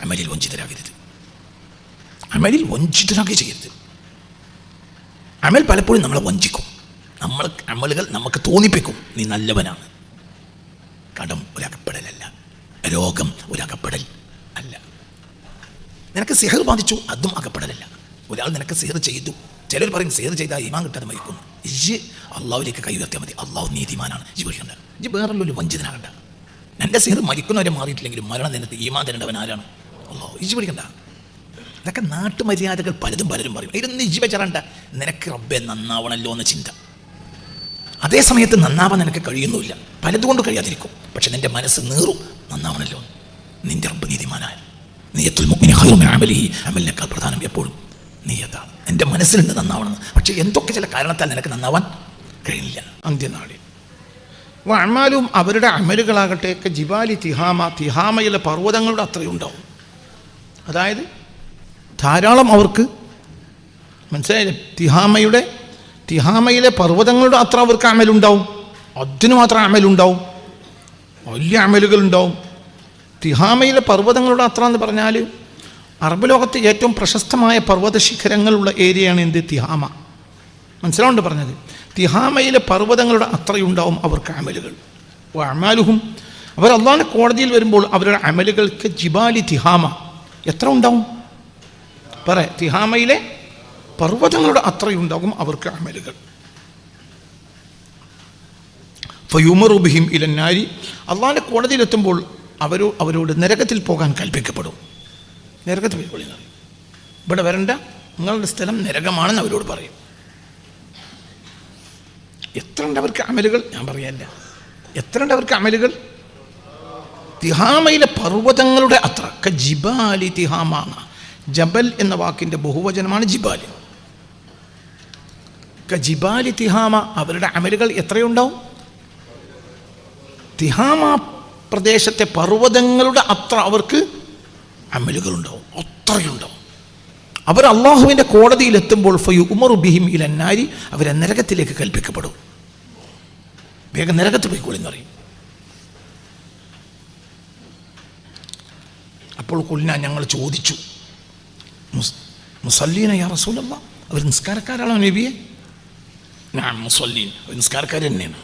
അമലിൽ വഞ്ചിതരാകരുത്. അമലിൽ വഞ്ചിതരാകുക ചെയ്യരുത്. അമൽ പലപ്പോഴും നമ്മളെ വഞ്ചിക്കും. അമലുകൾ നമുക്ക് തോന്നിപ്പിക്കും നീ നല്ലവനാണ്. കടം ഒരകപ്പെടലല്ല, രോഗം ഒരകപ്പെടൽ അല്ല. നിനക്ക് സിഹർ ബാധിച്ചു, അതും അകപ്പെടലല്ല. ഒരാൾ നിനക്ക് സിഹർ ചെയ്തു, ചിലർ പറയും സിഹർ ചെയ്താൽ ഈമാൻ കിട്ടാതെ മരിക്കുന്നു. ഇജ്ജ് അള്ളാഹുലേക്ക് കൈ ഉയർത്തിയാൽ മതി. അള്ളാഹു നീതിമാനാണ്. ഇജ്ജ് പേടിക്കണ്ട. ഇജ്ജ് വേറൊരു വഞ്ചിതനാകണ്ട. എൻ്റെ സിഹർ മരിക്കുന്നവരെ മാറിയിട്ടില്ലെങ്കിലും മരണം നിനക്ക് ഈമാൻ തരേണ്ടവൻ ആരാണ്? അള്ളാഹു. ഇജ്ജ് പേടിക്കണ്ട. ഇതൊക്കെ നാട്ടുമര്യാദകൾ പലരും പറയും. ഇതൊന്നും ഇജ്ജ് വെച്ചാറണ്ട. നിനക്ക് റബ്ബെ നന്നാവണമല്ലോ എന്ന ചിന്ത. അതേ സമയത്ത് നന്നാവാൻ നിനക്ക് കഴിയുന്നുമില്ല, പലതുകൊണ്ട് കഴിയാതിരിക്കും. പക്ഷെ നിൻ്റെ മനസ്സ് നീറും, നന്നാവണമല്ലോ. നിൻ്റെ റബ്ബ് നീതിമാനായ നിയ്യത്തുൽ മുഅ്മിനി ഖൈറുൻ മിൻ അമലിഹി. അമലിനേക്കാൾ പ്രധാനം എപ്പോഴും നിയ്യത്താണ്. എൻ്റെ മനസ്സിലുണ്ട് നന്നാവണമെന്ന്. പക്ഷെ എന്തൊക്കെ ചില കാരണത്താൽ നിനക്ക് നന്നാവാൻ കഴിയില്ല. അന്ത്യനാളിൽ അമാലും അവരുടെ അമലുകളാകട്ടെ ജിബാലി തിഹാമ, തിഹാമയിലെ പർവ്വതങ്ങളുടെ അത്രയുണ്ടാവും. അതായത് ധാരാളം അവർക്ക് മനസ്സിലായില്ലേ, തിഹാമയിലെ പർവ്വതങ്ങളുടെ അത്ര അവർക്ക് അമലുണ്ടാവും. അതിന് മാത്രം അമലുണ്ടാവും, വലിയ അമലുകളുണ്ടാവും. തിഹാമയിലെ പർവ്വതങ്ങളുടെ അത്ര എന്ന് പറഞ്ഞാൽ അറബ് ലോകത്ത് ഏറ്റവും പ്രശസ്തമായ പർവ്വത ശിഖരങ്ങളുള്ള ഏരിയയാണ് എന്ത്? തിഹാമ. മനസ്സിലാവുണ്ട് പറഞ്ഞത്? തിഹാമയിലെ പർവ്വതങ്ങളുടെ അത്രയുണ്ടാവും അവർക്ക് അമലുകൾ. അമാലുഹും, അവർ അള്ളാഹുവിൻ്റെ കോടതിയിൽ വരുമ്പോൾ അവരുടെ അമലുകൾക്ക് ജിബാലി തിഹാമ എത്ര ഉണ്ടാവും? തിഹാമയിലെ പർവ്വതങ്ങളുടെ അത്രയുണ്ടാകും അവർക്ക് അമലുകൾ. ഫയുമറു ബിഹിം ഇലന്നാരി, അള്ളാഹുവിൻ്റെ കോടതിയിലെത്തുമ്പോൾ അവരോട് നരകത്തിൽ പോകാൻ കൽപ്പിക്കപ്പെടും. നരകത്തിൽ പോയി, ഇവിടെ വരണ്ട, നിങ്ങളുടെ സ്ഥലം നരകമാണെന്ന് അവരോട് പറയും. എത്ര ഉണ്ട് അവർക്ക് അമലുകൾ? ഞാൻ പറയല്ല, എത്ര ഉണ്ട് അവർക്ക് അമലുകൾ? തിഹാമയിലെ പർവ്വതങ്ങളുടെ അത്ര. ജിബാലി തിഹാമ. ജബൽ എന്ന വാക്കിൻ്റെ ബഹുവചനമാണ് ജിബാലി. ജിബാലി തിഹാമ. അവരുടെ അമലുകൾ എത്രയുണ്ടാവും? തിഹാമ പ്രദേശത്തെ പർവ്വതങ്ങളുടെ അത്ര അവർക്ക് അമലുകളുണ്ടാവും, അത്രയുണ്ടാവും. അവർ അള്ളാഹുവിൻ്റെ കോടതിയിലെത്തുമ്പോൾ ഫയുമറു ബിഹിം ഇലന്നാരി, അവരെ നരകത്തിലേക്ക് കൽപ്പിക്കപ്പെടും. വേഗം നരകത്ത് പോയിക്കോളിന്ന് പറയും. അപ്പോൾ കൊല്ലിന ഞങ്ങൾ ചോദിച്ചു, മുസല്ലീന യാ റസൂലല്ലാഹ്, അവർ നിസ്കാരക്കാരാണോ നബിയെ? ഞാൻ മുസല്ലീൻ, നിസ്കാരക്കാർ തന്നെയാണ്.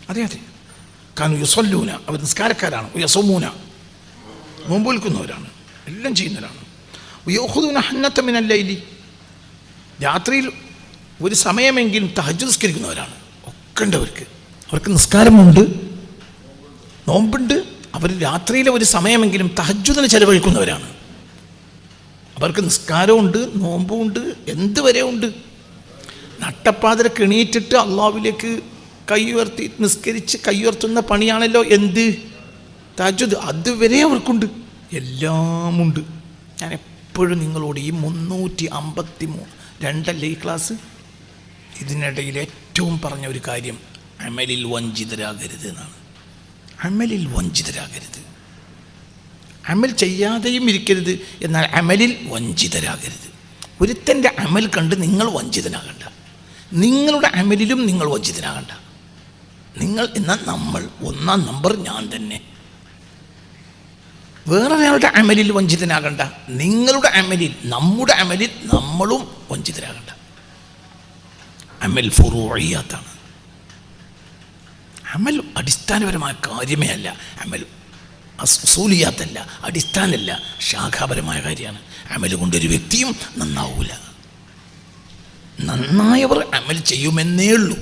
അതെ കാനു യുസല്ലൂന, അവർ നിസ്കാരക്കാരാണ്. യസൂമൂന, നോമ്പ് വിൽക്കുന്നവരാണ്, എല്ലാം ചെയ്യുന്നവരാണ്. യഖുദൂന ഹന്നത മിനൽ ലൈലി, രാത്രിയിൽ ഒരു സമയമെങ്കിലും തഹജ്ജുദ് നിസ്കരിക്കുന്നവരാണ്. ഒക്കെ ഉണ്ട് അവർക്ക് നിസ്കാരമുണ്ട്, നോമ്പുണ്ട്. അവർ രാത്രിയിലെ ഒരു സമയമെങ്കിലും തഹജ്ജുദിന് ചെലവഴിക്കുന്നവരാണ്. അവർക്ക് നിസ്കാരമുണ്ട്, നോമ്പുണ്ട്, എന്തുവരെ ഉണ്ട്. നട്ടപ്പാതിരക്ക് എണീറ്റിട്ട് അള്ളാഹുവിലേക്ക് കൈ ഉയർത്തി നിസ്കരിച്ച് കൈ ഉയർത്തുന്ന പണിയാണല്ലോ എന്ത്? തഹജ്ജുദ്. അതുവരെ അവർക്കുണ്ട്, എല്ലാമുണ്ട്. ഞാൻ എപ്പോഴും നിങ്ങളോട് ഈ 353 ഈ ക്ലാസ്, ഇതിനിടയിൽ ഏറ്റവും പറഞ്ഞ ഒരു കാര്യം അമലിൽ വഞ്ചിതരാകരുത് എന്നാണ്. അമലിൽ വഞ്ചിതരാകരുത്. അമൽ ചെയ്യാതെയും ഇരിക്കരുത്, എന്നാൽ അമലിൽ വഞ്ചിതരാകരുത്. ഒരുത്തൻ്റെ അമൽ കണ്ട് നിങ്ങൾ വഞ്ചിതനാകണ്ട, നിങ്ങളുടെ അമലിലും നിങ്ങൾ വഞ്ചിതനാകണ്ട. നിങ്ങൾ എന്നാൽ നമ്മൾ 1-ാം നമ്പർ ഞാൻ തന്നെ. വേറൊരാളുടെ അമലിൽ വഞ്ചിതനാകണ്ട, നിങ്ങളുടെ അമലിൽ, നമ്മുടെ അമലിൽ നമ്മളും വഞ്ചിതരാകണ്ട. അമൽ ഫുറൂഇയ്യാത്താണ്. അമൽ അടിസ്ഥാനപരമായ കാര്യമേ അല്ല. അമൽ ഉസൂലിയാത്തല്ല, അടിസ്ഥാനമല്ല, ശാഖാപരമായ കാര്യമാണ്. അമൽ കൊണ്ടൊരു വ്യക്തിയും നന്നാവൂല. നന്നായവർ അമൽ ചെയ്യുമെന്നേ ഉള്ളൂ.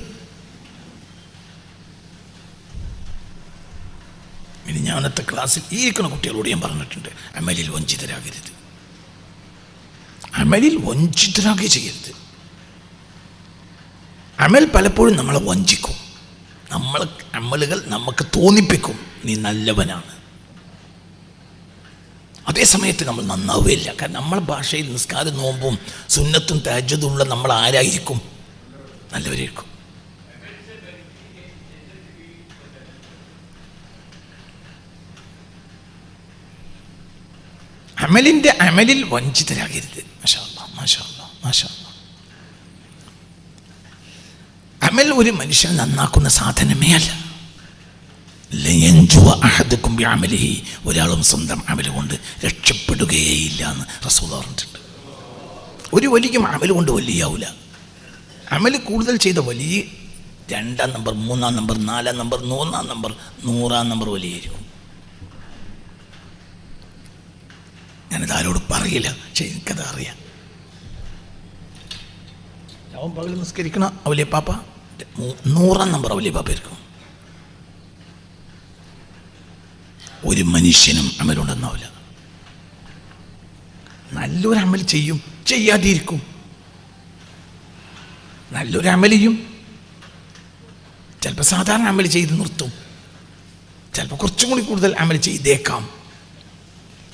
ഇനി ഞാനത്തെ ക്ലാസ്സിൽ ഈ ഇരിക്കുന്ന കുട്ടികളോട് ഞാൻ പറഞ്ഞിട്ടുണ്ട്, അമലിൽ വഞ്ചിതരാകരുത്, അമലിൽ വഞ്ചിതരാകുക ചെയ്യരുത്. അമൽ പലപ്പോഴും നമ്മളെ വഞ്ചിക്കും. അമലുകൾ നമുക്ക് തോന്നിപ്പിക്കും നീ നല്ലവനാണ്. അതേ സമയത്ത് നമ്മൾ നന്നാവുകയില്ല. കാരണം നമ്മളെ ഭാഷയിൽ നിസ്കാരം, നോമ്പും സുന്നത്തും തഹജ്ജുദും ഉള്ള നമ്മൾ ആരായിരിക്കും? നല്ലവരായിരിക്കും. അമലിൽ വഞ്ചിതരാകരുത്. മാഷാ അല്ലാഹ്, മാഷാ അല്ലാഹ്, മാഷാ അല്ലാഹ്. അമൽ ഒരു മനുഷ്യനെ നന്നാക്കുന്ന സാധനമേ അല്ല. ഒരാളും സ്വന്തം അമല് കൊണ്ട് രക്ഷപ്പെടുകയില്ല എന്ന് റസൂൽ പറഞ്ഞിട്ടുണ്ട്. ഒരു വലിയും അമല് കൊണ്ട് വലിയാവില്ല. അമല് കൂടുതൽ ചെയ്ത വലിയ 2-ാം നമ്പർ, 3-ാം നമ്പർ, 4-ാം നമ്പർ, 100-ാം നമ്പർ, 100-ാം നമ്പർ വലിയായിരിക്കും. ഞാനിത് ആരോട് പറയില്ല, പക്ഷെ എനിക്കത് അറിയാം. അവൻ പകൽ നിസ്കരിക്കണ വലിയ പാപ്പ 100-ാം നമ്പർ വലിയ പാപ്പ ആയിരിക്കും. ഒരു മനുഷ്യനും അമലുണ്ടെന്നാവില്ല. നല്ലൊരു അമൽ ചെയ്യും, ചെയ്യാതിരിക്കും. നല്ലൊരു അമലിയും ചിലപ്പോൾ സാധാരണ അമൽ ചെയ്ത് നിർത്തും, ചിലപ്പോൾ കുറച്ചും കൂടി കൂടുതൽ അമൽ ചെയ്തേക്കാം.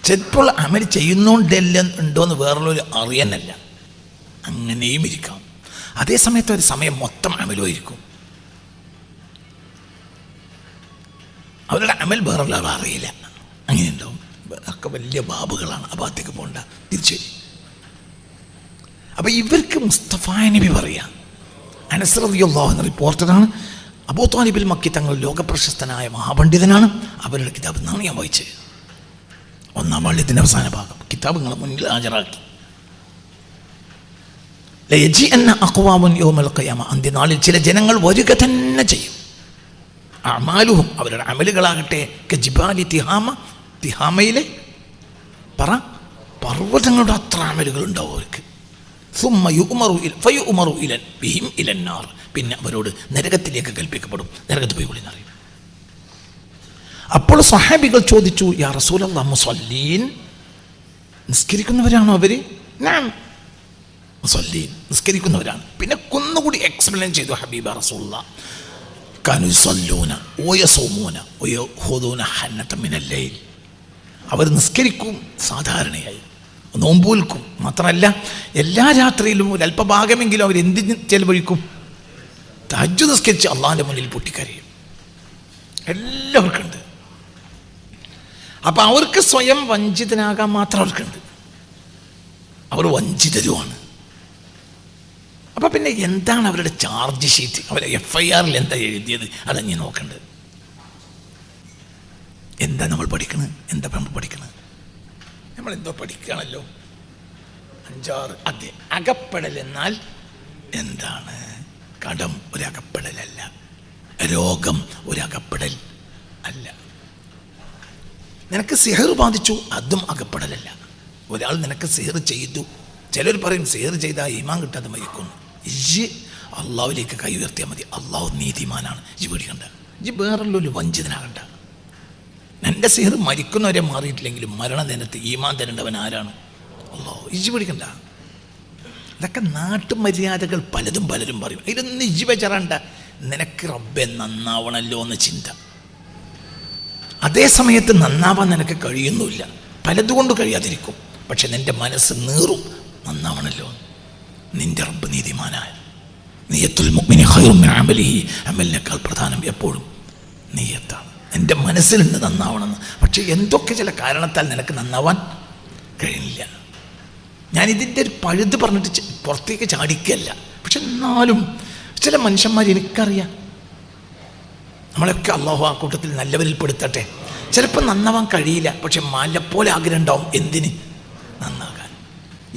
ചിലപ്പോൾ അമൽ ചെയ്യുന്നോണ്ടല്ല ഉണ്ടോയെന്ന് വേറുള്ളൊരു അറിയാനല്ല, അങ്ങനെയും ഇരിക്കാം. അതേ സമയത്ത് ഒരു സമയം മൊത്തം അമലോ ഇരിക്കും. അവരുടെ അമൽ വേറുള്ള ആൾ അറിയില്ല, അങ്ങനെ ഉണ്ടാവും. ഒക്കെ വലിയ ബാബുകളാണ്, ആ ഭാഗത്തേക്ക് പോകണ്ട, തിരിച്ചു വരും. അപ്പം ഇവർക്ക് മുസ്തഫ നബി പറയാം, അനസ് റളിയല്ലാഹു അൻഹു റിപ്പോർട്ടറാണ്. അബൂ ത്വാലിബിൽ മക്കി തങ്ങൾ ലോകപ്രശസ്തനായ മഹാപണ്ഡിതനാണ്. അവരുടെ കിതാബ് എന്നാണ് ഞാൻ വായിച്ചത്. 1-ാം വാള്യത്തിൻ്റെ അവസാന ഭാഗം കിതാബ് നിങ്ങളെ മുന്നിൽ ഹാജരാക്കി. ലയജിഅന്ന അഖ്വാമുൻ യൗമൽ ഖിയാമ, അന്ത്യനാളിൽ ചില ജനങ്ങൾ വരിക തന്നെ ചെയ്യും. അഅമാലുഹും, അവരുടെ അമലുകളാകട്ടെ, കജിബാലി തിഹാമ, തിഹാമയിലെ പർവ്വതങ്ങളുടെ അത്ര അമലുകൾ ഉണ്ടാവും അവർക്ക്. പിന്നെ അവരോട് നരകത്തിലേക്ക് കൽപ്പിക്കപ്പെടും, നരകത്ത് പോയി കൊള്ളി എന്നറിയും. അപ്പോൾ സ്വഹാബികൾ ചോദിച്ചു, യാ റസൂലല്ലാഹ് മുസല്ലീൻ, നിസ്കരിക്കുന്നവരാണോ അവർ? നാം മുസല്ലീൻ, നിസ്കരിക്കുന്നവരാണ്. പിന്നെ ഒന്നുകൂടി എക്സ്പ്ലെയിൻ ചെയ്തു ഹബീബ റസൂലുള്ളാഹ്, കാനൂ യുസല്ലൂന വയസൂമൂന വയഖൂദൂന ഹന്നത മിനൽ ലൈൽ, അവർ നിസ്കരിക്കും സാധാരണയായി, നോമ്പുൽക്കും. മാത്രമല്ല എല്ലാ രാത്രിയിലും ഒരു അല്പഭാഗമെങ്കിലും അവർ എന്തിന് ചെലവഴിക്കും? തഹജ്ജുദ് നിസ്കരിച്ച് അള്ളാഹിൻ്റെ മുന്നിൽ പൊട്ടിക്കരയും. എല്ലാവർക്കും ഉണ്ട്. അപ്പം അവർക്ക് സ്വയം വഞ്ചിതനാകാൻ മാത്രം അവർക്കുണ്ട്, അവർ വഞ്ചിതരുമാണ്. അപ്പം പിന്നെ എന്താണ് അവരുടെ ചാർജ് ഷീറ്റ്, അവരെ FIR-ൽ എന്താ എഴുതിയത്, അതാണ് ഞാൻ നോക്കേണ്ടത്. എന്താ നമ്മൾ പഠിക്കണത്? എന്താ നമ്മൾ പഠിക്കണത്? നമ്മളെന്തോ പഠിക്കുകയാണല്ലോ. 5-6 അതെ. അകപ്പെടൽ എന്നാൽ എന്താണ്? കടം ഒരകപ്പെടലല്ല, രോഗം ഒരകപ്പെടൽ അല്ല. നിനക്ക് സിഹർ ബാധിച്ചു, അതും അകപ്പെടലല്ല. ഒരാൾ നിനക്ക് സിഹർ ചെയ്തു, ചിലർ പറയും സിഹർ ചെയ്താൽ ഈമാൻ കിട്ടാതെ മരിക്കുന്നു. ഇജ്ജ് അള്ളാഹുവിലേക്ക് കൈ ഉയർത്തിയാൽ മതി, അള്ളാഹു നീതിമാനാണ്. ഇജ്ജ് പേടിക്കണ്ട, ഇജ്ജ് വേറുള്ളൊരു വഞ്ചിതനാകണ്ട. എൻ്റെ സിഹർ മരിക്കുന്നവരെ മാറിയിട്ടില്ലെങ്കിലും മരണദിനത്ത് ഈമാൻ തരേണ്ടവൻ ആരാണ്? അള്ളാഹു. ഇജ്ജ് പേടിക്കണ്ട. ഇതൊക്കെ നാട്ടുമര്യാദകൾ പലതും പലരും പറയും, ഇതിലൊന്നും ഇജ്ജ് വെച്ചറണ്ട. നിനക്ക് റബ്ബെ നന്നാവണമല്ലോ എന്ന ചിന്ത. അതേ സമയത്ത് നന്നാവാൻ നിനക്ക് കഴിയുന്നില്ല, പലതുകൊണ്ട് കഴിയാതിരിക്കും. പക്ഷെ നിൻ്റെ മനസ്സ് നീറും, നന്നാവണമല്ലോ. നിൻ്റെ റബ്ബ് നീതിമാനായ. നിയ്യത്തുൽ മുഅ്മിനി ഖൈറും മിൻ അമലിഹി, അമലിനേക്കാൾ പ്രധാനം എപ്പോഴും നിയ്യത്താണ്. എൻ്റെ മനസ്സിലുണ്ട് നന്നാവണമെന്ന്, പക്ഷെ എന്തൊക്കെ ചില കാരണത്താൽ നിനക്ക് നന്നാവാൻ കഴിയില്ല. ഞാനിതിൻ്റെ ഒരു പഴുത് പറഞ്ഞിട്ട് പുറത്തേക്ക് ചാടിക്കല്ല, പക്ഷെ എന്നാലും ചില മനുഷ്യന്മാർ എനിക്കറിയാം, നമ്മളൊക്കെ അള്ളാഹു ആ കൂട്ടത്തിൽ നല്ലവരിൽ പെടുത്തട്ടെ. ചിലപ്പോൾ നന്നാവാൻ കഴിയില്ല, പക്ഷെ മലപ്പോലെ ആഗ്രഹം ഉണ്ടാവും. എന്തിന്? നന്നാകാൻ.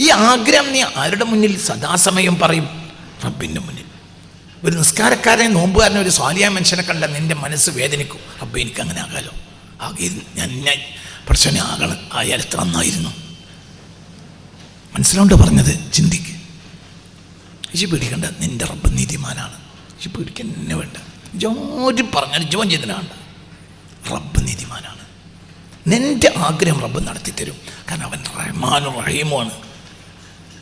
ഈ ആഗ്രഹം നീ ആരുടെ മുന്നിൽ സദാസമയം പറയും? റബ്ബിൻ്റെ മുന്നിൽ. ഒരു നിസ്കാരക്കാരനെ, നോമ്പുകാരനെ, ഒരു സ്വാലിയായ മനുഷ്യനെ കണ്ട നിൻ്റെ മനസ്സ് വേദനിക്കും. റബ്ബേ എനിക്ക് അങ്ങനെ ആകാലോ, ആകെ ഞാൻ പ്രശ്നം ആകണം, ആയാൽ എത്ര നന്നായിരുന്നു. മനസ്സിലോണ്ട് പറഞ്ഞത്? ചിന്തിക്ക്. ഇജ്ജ് പേടിക്കണ്ട, നിൻ്റെ റബ്ബ് നീതിമാനാണ്. ഇജ്ജ് പേടിക്കാൻ തന്നെ വേണ്ട. ജോലി പറഞ്ഞാൽ ജോൻ ചെയ്തിനാണ്ട്, റബ്ബ് നീതിമാനാണ്. നിൻ്റെ ആഗ്രഹം റബ്ബ് നടത്തിത്തരും. കാരണം അവൻ റഹ്മാനും റഹീമുമാണ്.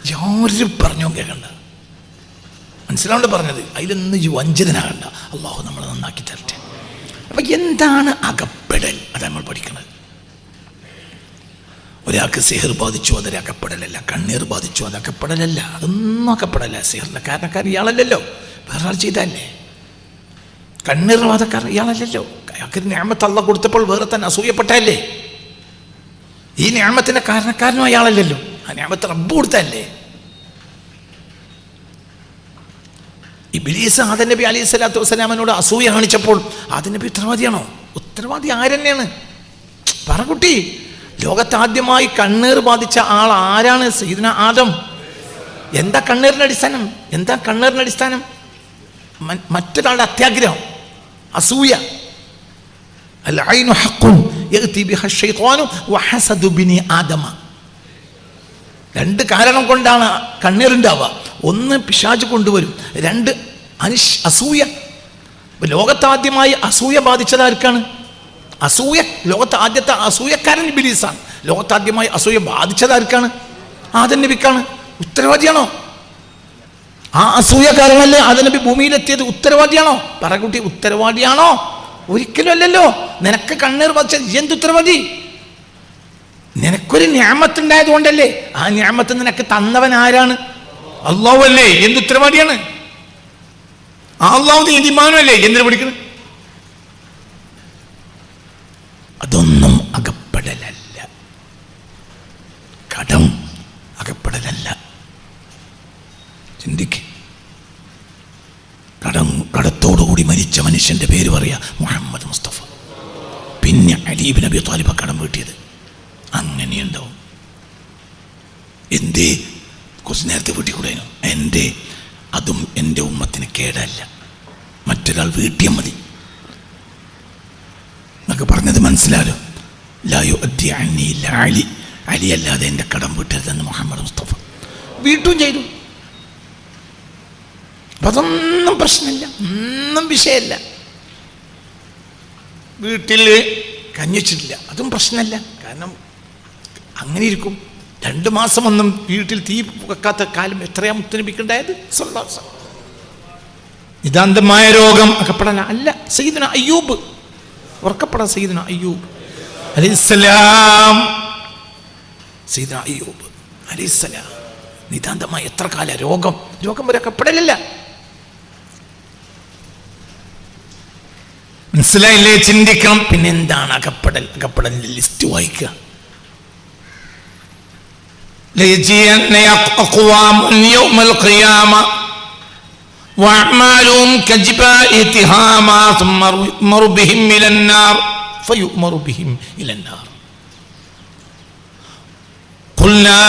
ജോലി പറഞ്ഞോ കേൾക്കണ്ട. മനസ്സിലാണ്ട് പറഞ്ഞത്? അതിലൊന്നും വഞ്ചിതനാകണ്ട. അള്ളാഹു നമ്മളെ നന്നാക്കി തരട്ടെ. അപ്പം എന്താണ് അകപ്പെടൽ? അതാണ് നമ്മൾ പഠിക്കുന്നത്. ഒരാൾക്ക് സിഹർ ബാധിച്ചു, അതൊരു അകപ്പെടലല്ല. കണ്ണീർ ബാധിച്ചു, അത് അകപ്പെടലല്ല. അതൊന്നും അകപ്പെടല. സിഹറിൻ്റെ കാരണക്കാരൻ ഇയാളല്ലല്ലോ, വേറെ ആൾ ചെയ്തല്ലേ. കണ്ണീർ ബാധക്കാരൻ ഇയാളല്ലല്ലോ. അയാൾക്ക് നിഅമത്ത് അല്ലാഹ് കൊടുത്തപ്പോൾ വേറെ തന്നെ അസൂയപ്പെട്ടല്ലേ. ഈ നിഅമത്തിൻ്റെ കാരണക്കാരനും അയാളല്ലല്ലോ, ആ നിഅമത്ത് റബ്ബ് കൊടുത്തല്ലേ. ഇബ്ലീസ് ആദം നബി അലൈഹി സ്വലാത്തു വസ്സലാമിനോട് അസൂയ കാണിച്ചപ്പോൾ ആദം നബി ഉത്തരവാദിയാണോ? ഉത്തരവാദി ആരെന്നെയാണ്? പറ കുട്ടി. ലോകത്താദ്യമായി കണ്ണീർ ബാധിച്ച ആൾ ആരാണ്? സയ്യിദുന ആദം. എന്താ കണ്ണീറിൻ്റെ അടിസ്ഥാനം? എന്താ കണ്ണീറിൻ്റെ അടിസ്ഥാനം? മറ്റൊരാളുടെ അത്യാഗ്രഹം, അസൂയ. അൽഐനു ഹഖ്ഖുൻ യഅതി ബിഹ ശൈത്വാനു വഹസദു ബിനി ആദമ. രണ്ട് കാരണം കൊണ്ടാണ് കണ്ണീറുണ്ടാവുക. ഒന്ന് പിശാച് കൊണ്ടുവരും, രണ്ട് അസൂയ. ലോകത്താദ്യമായി അസൂയ ബാധിച്ചതാർക്കാണ്? അസൂയ. ലോകത്ത് ആദ്യത്തെ അസൂയക്കാരൻ ഇബ്ലീസാണ്. ലോകത്താദ്യമായി അസൂയ ബാധിച്ചതാർക്കാണ്? ആദം നബിക്കാണ്. ഉത്തരവാദിയാണോ? ആ അസൂയ കാരണമല്ലേ ആദം നബി ഭൂമിയിലെത്തിയത്? ഉത്തരവാദിയാണോ? പറകുട്ടി, ഉത്തരവാദിയാണോ? ഒരിക്കലും അല്ലല്ലോ. നിനക്ക് കണ്ണീർ ബാധിച്ച എന്ത് ഉത്തരവാദി? നിനക്കൊരു നിഅമത്തുണ്ടായത് കൊണ്ടല്ലേ. ആ നിഅമത്ത് നിനക്ക് തന്നവൻ ആരാണ്? അല്ലാഹു അല്ലേ. എന്ത് ഉത്തരവാദിയാണ്? അല്ലാഹു നീതിമാനല്ലേ. എന്തിനു പഠിക്കണം? അതൊന്നും അകപ്പെടലല്ല, കടം അകപ്പെടലല്ല. ചിന്തിക്ക്. കടത്തോടുകൂടി മരിച്ച മനുഷ്യന്റെ പേര് പറയാ മുഹമ്മദ് മുസ്തഫ. പിന്നെ അലി ഇബ്നു അബീ ത്വാലിബ് കടം വീട്ടിയത്. അങ്ങനെയുണ്ടാവും. എന്തേ? കുറച്ച് നേരത്തെ വീട്ടിൽ കൂടെയോ? എൻ്റെ അതും എൻ്റെ ഉമ്മത്തിന് കേടല്ല. മറ്റൊരാൾ വീട്ടിയാൽ മതി. എന്നൊക്കെ പറഞ്ഞത് മനസ്സിലാലോ. ലായു അദ്ദി അന്നി ഇല്ലാ അലി. അലി അല്ലാതെ എൻ്റെ കടം വീട്ടരുതെന്ന് മുഹമ്മദ് മുസ്തഫ വീട്ടും ചെയ്തു. അപ്പം അതൊന്നും പ്രശ്നമില്ല, ഒന്നും വിഷയമല്ല. വീട്ടിൽ കഞ്ഞിച്ചിട്ടില്ല, അതും പ്രശ്നമല്ല. കാരണം അങ്ങനെ ഇരിക്കും. 2 മാസം ഒന്നും വീട്ടിൽ തീ വെക്കാത്ത കാലം എത്രയാ മുത്തനബിക്കുണ്ടായത്? നിതാന്തമായ രോഗം അകപ്പെടല അല്ല. സയ്യിദുന അയ്യൂബ്, ഉറക്കപ്പെടാൻ സയ്യിദുന അയ്യൂബ് അലൈഹിസ്സലാം. സയ്യിദുന അയ്യൂബ് അലൈഹിസ്സലാം നിതാന്തമായ എത്ര കാല രോഗം വരെ അകപ്പെടലല്ല. മനസ്സിലായില്ലേ? ചിന്തിക്കണം. പിന്നെ എന്താണ് അകപ്പെടൽ? അകപ്പെടലിന്റെ ലിസ്റ്റ് വായിക്കുക. ليجزين أقوام يوم القيامة وأعمالهم كجبال تهاما ثم يؤمر بهم إلى النار فيؤمر بهم إلى النار. قلنا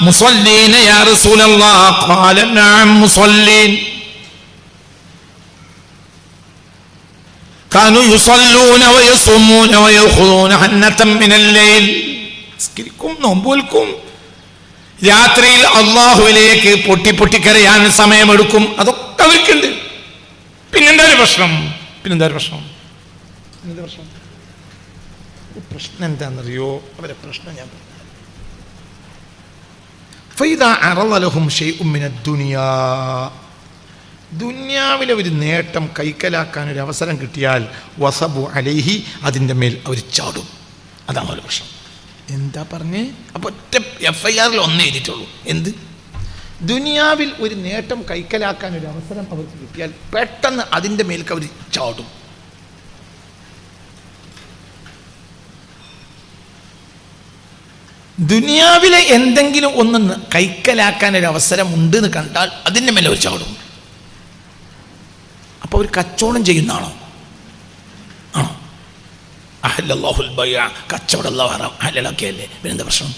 مصلين يا رسول الله قال نعم مصلين كانوا يصلون ويصومون ويأخذون حنة من الليل. اسكركم نومبولكم. രാത്രിയിൽ അള്ളാഹുവിലേക്ക് പൊട്ടിക്കരയാൻ സമയമെടുക്കും. അതൊക്കെ അവർക്കുണ്ട്. പിന്നെന്താ ഒരു പ്രശ്നം? പ്രശ്നം എന്താണെന്നറിയോ? അവരെ പ്രശ്നം ഞാൻ ദുനിയാവിലെ ഒരു നേട്ടം കൈക്കലാക്കാൻ ഒരു അവസരം കിട്ടിയാൽ വസബു അലൈഹി, അതിൻ്റെ മേൽ അവർ ചാടും. അതാണ് ഒരു പ്രശ്നം. എന്താ പറഞ്ഞേ? അപ്പോൾ ഒറ്റ FIR ഒന്നേ എഴുതിയിട്ടുള്ളൂ. എന്ത്? ദുനിയാവിൽ ഒരു നേട്ടം കൈക്കലാക്കാൻ ഒരു അവസരം അവർക്ക് കിട്ടിയാൽ പെട്ടെന്ന് അതിൻ്റെ മേൽക്ക് അവർ ചാടും. ദുനിയാവിലെ എന്തെങ്കിലും ഒന്ന് കൈക്കലാക്കാൻ ഒരു അവസരം ഉണ്ട് എന്ന് കണ്ടാൽ അതിൻ്റെ മേലെ അവർ ചാടും. അപ്പോൾ അവർ കച്ചവടം ചെയ്യുന്നതാണോ? ആണോ? അഹല്ലല്ലാഹുൽ ബൈഅ, കച്ചവടം അല്ലാഹു ഹലാലാക്കിയല്ലേ. പിന്നെന്താ പ്രശ്നം?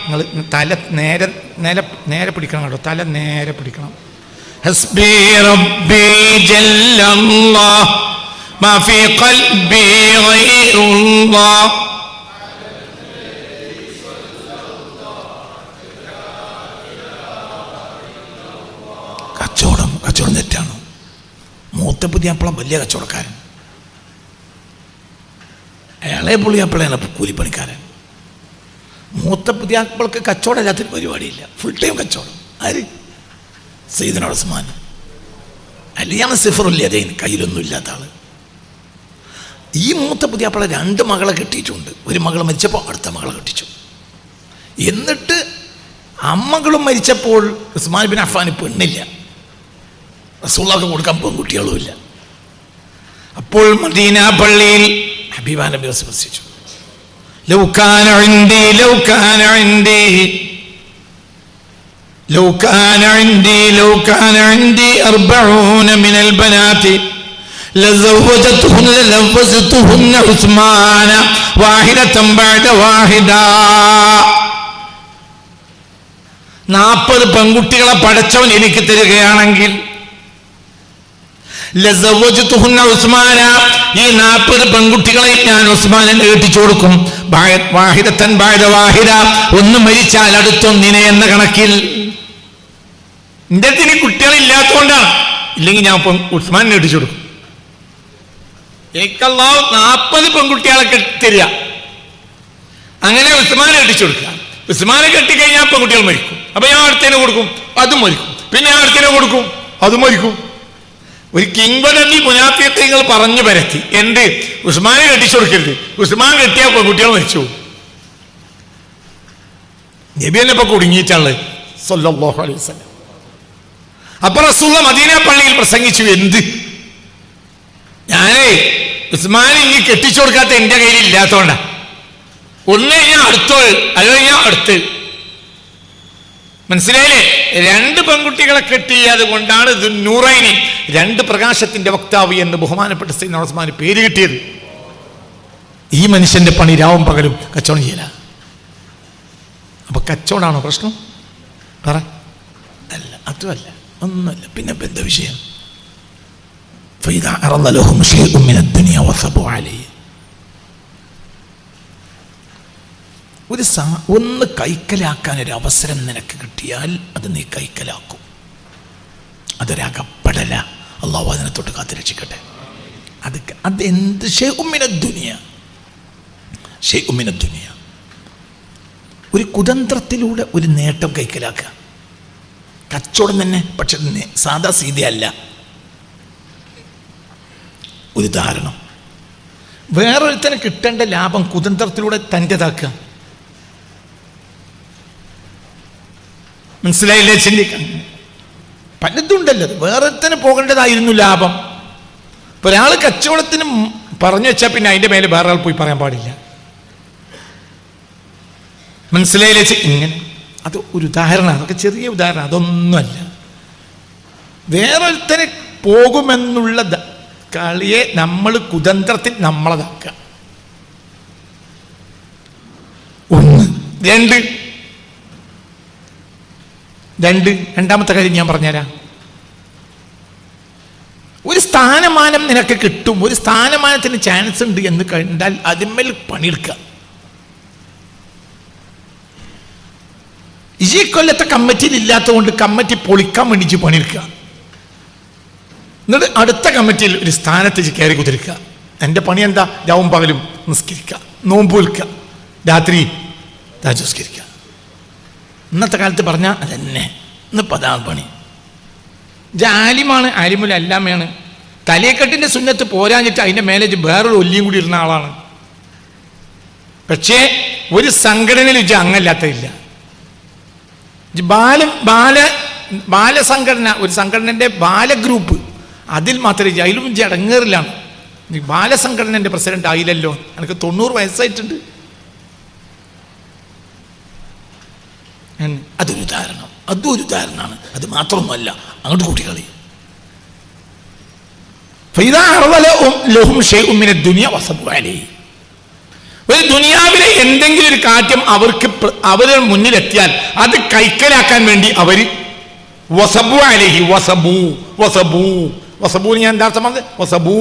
നിങ്ങൾ തല നേരെ പിടിക്കണം കേട്ടോ. തല നേരെ പിടിക്കണം. ഹസ്ബി റബ്ബി ജല്ലല്ലാഹ് മാ ഫീ ഖൽബി ഗൈറുല്ലാഹ്. കച്ചവടം തെറ്റാണ്. മൂത്ത പുതിയപ്പളം വലിയ കച്ചവടക്കാരൻ, ഇളയ പുളിയപ്പളയാണ് കൂലിപ്പണിക്കാരൻ. മൂത്ത പുതിയാപ്പിൾക്ക് കച്ചവടം ഇല്ലാത്തൊരു പരിപാടിയില്ല, ഫുൾ ടൈം കച്ചവടം. ആര്? സയ്യിദുനാ ഉസ്മാൻ. അലിയാണ് സിഫറുല്ല, അതേ കയ്യിലൊന്നും ഇല്ലാത്ത ആള്. ഈ മൂത്ത പുതിയാപ്പിള 2 മകളെ കെട്ടിയിട്ടുണ്ട്. ഒരു മകൾ മരിച്ചപ്പോൾ അടുത്ത മകളെ കെട്ടിച്ചു. എന്നിട്ട് അമ്മകളും മരിച്ചപ്പോൾ ഉസ്മാൻ ബിൻ അഫ്ഫാന് പെണ്ണില്ല, റസൂലുള്ളാഹിക്ക് കൊടുക്കാൻ പെൺകുട്ടികളുമില്ല. അപ്പോൾ മദീന പള്ളിയിൽ ഹബീബാ നബി വസിച്ചു, ലൗ കാന ഇൻദി 40 മിനൽ ബനാതി ലസവ്വജതുഹുന്ന ഉസ്മാന വാഹിദതൻ ബഅദ വാഹിദ. 40 പെൺകുട്ടികളെ പടച്ചവൻ എനിക്ക് തരികയാണെങ്കിൽ ലസവ്വജതുഹുന്ന ഉസ്മാന, ഈ 40 പെൺകുട്ടികളെ ഞാൻ ഉസ്മാനെ കെട്ടിച്ചു കൊടുക്കും. വാഹിദതൻ ബഅദ വാഹിദ, ഒന്ന് മരിച്ചാൽ അടുത്തൊന്നിനെ എന്ന കണക്കിൽ. എന്റെ അടുത്ത് കുട്ടികളില്ലാത്തതുകൊണ്ടാണ്, ഇല്ലെങ്കിൽ ഞാൻ ഉസ്മാനെ കെട്ടിച്ചു കൊടുക്കും. എനിക്ക് അല്ലാഹു 40 പെൺകുട്ടികളെ തരിക, അങ്ങനെ ഉസ്മാനെ കെട്ടിച്ചു കൊടുക്കുക. ഉസ്മാനെ കെട്ടിക്കഴിഞ്ഞാൽ പെൺകുട്ടികൾ മരിക്കും. അപ്പൊ ഞാൻ അടുത്തേനെ കൊടുക്കും, അതും മരിക്കും. പിന്നെ ഞാൻ അടുത്തേനെ കൊടുക്കും, അതും മരിക്കും. ഒരു കിംവദന്തി മുനാഫിഖീങ്ങൾ പറഞ്ഞു പരത്തി, എന്ത് ഉസ്മാനെ കെട്ടിച്ചു കൊടുക്കരുത്, ഉസ്മാൻ കെട്ടിയാൽ പെൺകുട്ടികൾ മരിച്ചു. നബി തന്നെ ഇപ്പൊ കുടുങ്ങിയിട്ടുള്ളത് സല്ലല്ലാഹു അലൈഹി വസല്ലം. അപ്പൊ റസൂൽ മദീന പള്ളിയിൽ പ്രസംഗിച്ചു, എന്ത് ഞാനേ ഉസ്മാൻ ഇനി കെട്ടിച്ചു കൊടുക്കാത്ത എന്റെ കയ്യിൽ ഇല്ലാത്തോണ്ടാ. ഒന്ന് കഴിഞ്ഞാൽ അടുത്തോ, അത് കഴിഞ്ഞാൽ അടുത്ത്. മനസ്സിലായില്ലേ? 2 പെൺകുട്ടികളെ കെട്ടിയത് കൊണ്ടാണ് ദുന്നൂറൈനി, 2 പ്രകാശത്തിന്റെ വക്താവ് എന്ന് ബഹുമാനപ്പെട്ട സയ്യിദ്ന ഉസ്മാന് പേര് കിട്ടിയത്. ഈ മനുഷ്യന്റെ പണി രാവും പകലും കച്ചവടം ചെയ്യല. അപ്പൊ കച്ചവടമാണോ പ്രശ്നം? പറ. അല്ല, അതുമല്ല, ഒന്നുമല്ല. പിന്നെ എന്താ വിഷയം? ഒന്ന് കൈക്കലാക്കാൻ ഒരു അവസരം നിനക്ക് കിട്ടിയാൽ അത് നീ കൈക്കലാക്കും. അതൊരകപ്പെടല. അള്ളാഹു അതിനെ തൊട്ട് കാത്തുരക്ഷിക്കട്ടെ. അതെന്ത് ദുനിയ ഒരു കുതന്ത്രത്തിലൂടെ ഒരു നേട്ടം കൈക്കലാക്കുക, കച്ചവടം തന്നെ. പക്ഷെ സാധാ സീതയല്ല. ഒരു ഉദാഹരണം, വേറൊരുത്തനെ കിട്ടേണ്ട ലാഭം കുതന്ത്രത്തിലൂടെ തൻ്റെതാക്കുക. മനസ്സിലായില്ലേ? ചിന്തിക്കാൻ പലതുണ്ടല്ലോ. വേറൊരുത്തന് പോകേണ്ടതായിരുന്നു ലാഭം. ഇപ്പൊ ഒരാൾ കച്ചവടത്തിന് പറഞ്ഞു വെച്ചാൽ പിന്നെ അതിന്റെ മേലെ വേറെ ആൾ പോയി പറയാൻ പാടില്ല. മനസ്സിലായില്ലേ? ഇങ്ങനെ അത് ഒരു ഉദാഹരണം, അതൊക്കെ ചെറിയ ഉദാഹരണം, അതൊന്നുമല്ല. വേറൊരുത്തന് പോകുമെന്നുള്ള കളിയെ നമ്മൾ കുതന്ത്രത്തിൽ നമ്മളതാക്കുക. 1. 2 രണ്ടാമത്തെ കാര്യം ഞാൻ പറഞ്ഞുതരാം. ഒരു സ്ഥാനമാനം നിനക്ക് കിട്ടും, ഒരു സ്ഥാനമാനത്തിന് ചാൻസ് ഉണ്ട് എന്ന് കണ്ടാൽ അതിന്മേൽ പണിയെടുക്കുക. ഈ കൊല്ലത്തെ കമ്മിറ്റിയിൽ ഇല്ലാത്തതുകൊണ്ട് കമ്മിറ്റി പൊളിക്കാൻ വേണ്ടിച്ച് പണിയെടുക്കുക. എന്നിട്ട് അടുത്ത കമ്മിറ്റിയിൽ ഒരു സ്ഥാനത്ത് കയറി കുതിരിക്കുക. എൻ്റെ പണി എന്താ? രാവും പകലും നിസ്കരിക്കുക, നോമ്പ് വിൽക്കുക, രാത്രി രാജസ്കരിക്കുക. ഇന്നത്തെ കാലത്ത് പറഞ്ഞാൽ അതന്നെ. ഇന്നിപ്പോൾ അതാണ് പണി. ആലിമാണ്, ആലിമുൽ അല്ലാമയാണ്. തലയെക്കെട്ടിൻ്റെ സുന്നത്ത് പോരാഞ്ഞിട്ട് അതിൻ്റെ മേലെ വേറൊരു ഒല്ലിയും കൂടി ഇരുന്ന ആളാണ്. പക്ഷേ ഒരു സംഘടനയിൽ അങ്ങല്ലാത്തതില്ല. ബാലസംഘടന, ഒരു സംഘടനൻ്റെ ബാലഗ്രൂപ്പ്, അതിൽ മാത്രമേ അതിലും അടങ്ങേറിലാണ്. ബാലസംഘടനൻ്റെ പ്രസിഡന്റ് ആയില്ലല്ലോ, എനിക്ക് 90 വയസ്സായിട്ടുണ്ട്. അതൊരു ഉദാഹരണം, അതും ഒരു ഉദാഹരണമാണ്. അത് മാത്രമൊന്നുമല്ല, അങ്ങോട്ട് കൂട്ടിക്കളി. ഒരു ദുനിയാവിലെ എന്തെങ്കിലും ഒരു കാര്യം അവരുടെ മുന്നിലെത്തിയാൽ അത് കൈക്കലാക്കാൻ വേണ്ടി അവർ വസബു അലൈഹി, വസബൂ ഞാൻ എന്താ അർത്ഥം പറഞ്ഞത്? വസബൂ,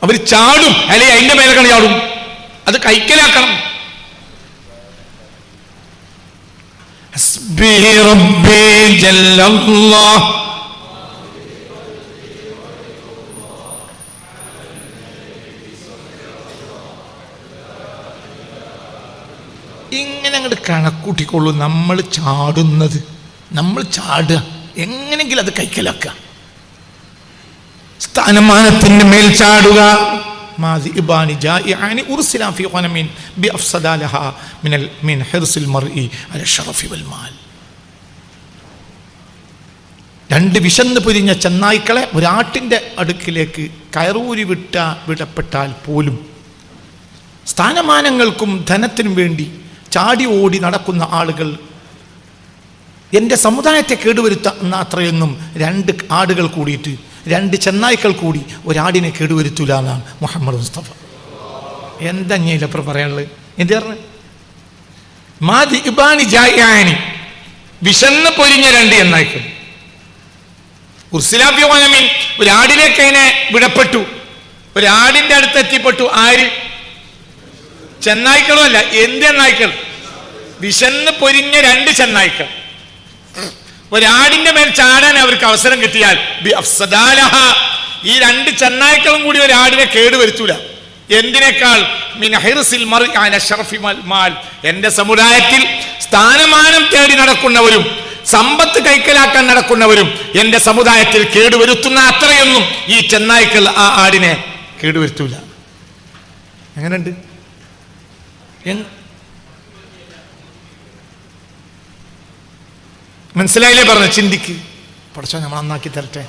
അവർ ചാടും, അല്ലെങ്കിൽ അതിന്റെ മേലെ കണി ചാടും. അത് കൈക്കലാക്കണം. ഇങ്ങനെ അങ്ങോട്ട് കണക്കൂട്ടിക്കൊള്ളൂ. നമ്മൾ ചാടുന്നത്, നമ്മൾ ചാടുക, എങ്ങനെങ്കിലും അത് കൈക്കലാക്കുക. സ്ഥാനമാനത്തിന്റെ മേൽ ചാടുക. രണ്ട് വിശന്ന് പൊരിഞ്ഞ ചെന്നായ്ക്കളെ ഒരാട്ടിന്റെ അടുക്കിലേക്ക് കയറൂരി വിടപ്പെട്ടാൽ പോലും സ്ഥാനമാനങ്ങൾക്കും ധനത്തിനും വേണ്ടി ചാടി ഓടി നടക്കുന്ന ആളുകൾ എൻ്റെ സമുദായത്തെ കേടുവരുത്തുന്ന അത്രയൊന്നും 2 ആടുകൾ കൂടിയിട്ട് 2 ചെന്നായ്ക്കൾ കൂടി ഒരാടിനെ കേടുവരുത്തൂല എന്നാണ് മുഹമ്മദ് മുസ്തഫ. എന്താ ഞാനിലപ്പുറം പറയാനുള്ളത്? എന്ത് പറഞ്ഞു? വിശന്ന് പൊരിഞ്ഞ 2 ചെന്നായ്ക്കൾ. ഉർസിലാഫിയോനമീൻ ഒരാടിലേക്ക് അതിനെ വിടപ്പെട്ടു. ഒരാടിന്റെ അടുത്ത് എത്തിപ്പെട്ടു. ആര്? ചെന്നായ്ക്കളും അല്ല. എന്ത് ചെന്നായ്ക്കൾ? വിശന്ന് പൊരിഞ്ഞ 2 ചെന്നായ്ക്കൾ. ഒരാടിന്റെ മേൽ ചാടാൻ അവർക്ക് അവസരം കിട്ടിയാൽ ഈ 2 ചെന്നായ്ക്കളും കൂടി ഒരാടിനെ കേടുവരുത്തൂല. എന്തിനേക്കാൾ? എന്റെ സമുദായത്തിൽ സ്ഥാനമാനം തേടി നടക്കുന്നവരും സമ്പത്ത് കൈക്കലാക്കാൻ നടക്കുന്നവരും എന്റെ സമുദായത്തിൽ കേടുവരുത്തുന്ന അത്രയൊന്നും ഈ ചെന്നായ്ക്കൾ ആ ആടിനെ കേടുവരുത്തൂല. എങ്ങനെയുണ്ട്? മനസ്സിലായില്ലേ? പറഞ്ഞ ചിന്തിക്ക്. പഠിച്ചോ, നമ്മൾ നന്നാക്കി തരട്ടെ.